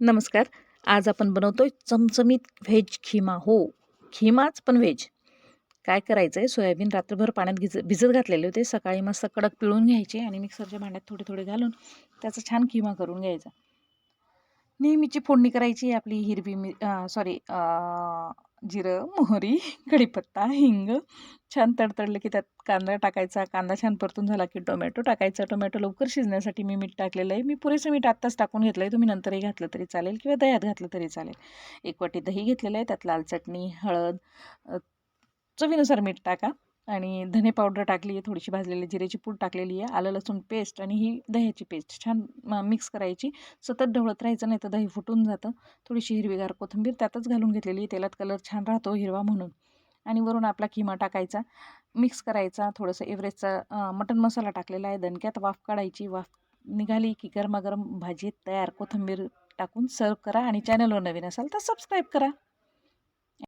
नमस्कार. आज आपण बनवतोय चमचमीत व्हेज खिमा. हो, खिमाच पण व्हेज. काय करायचं आहे, सोयाबीन रात्रभर पाण्यात भिजत घातलेले होते. सकाळी मस्त कडक पिळून घ्यायचे आणि मिक्सरच्या भांड्यात थोडे-थोडे घालून त्याचा छान खिमा करून घ्यायचा. नेहमीची फोडणी करायची आपली हिरवी जिरं, मोहरी, कढीपत्ता, हिंग छान तडतडलं की त्यात कांदा टाकायचा. कांदा छान परतून झाला की टोमॅटो टाकायचा. टोमॅटो लवकर शिजण्यासाठी मी मीठ टाकलेलं आहे. मी पुरेसं मीठ आत्ताच टाकून घेतलं आहे. तुम्ही नंतरही घातलं तरी चालेल किंवा दह्यात घातलं तरी चालेल. 1 वाटी दही घेतलेलं आहे. त्यात लाल चटणी, हळद, अ, चवीनुसार मीठ टाका आणि धने पावडर टाकली आहे, थोडीशी भाजलेली जिऱ्याची पूड टाकलेली आहे, आलं लसूण पेस्ट आणि ही दह्याची पेस्ट छान मिक्स करायची. सतत ढवळत राहायचं, नाही तर दही फुटून जातं. थोडीशी हिरवीगार कोथिंबीर त्यातच घालून घेतलेली, तेलात कलर छान राहतो हिरवा म्हणून. आणि वरून आपला किमा टाकायचा, मिक्स करायचा. थोडंसं एव्हरेस्टचा मटण मसाला टाकलेला आहे. दणक्यात वाफ काढायची. वाफ निघाली की गरमागरम भाजी तयार. कोथिंबीर टाकून सर्व्ह करा आणि चॅनलवर नवीन असाल तर सबस्क्राईब करा.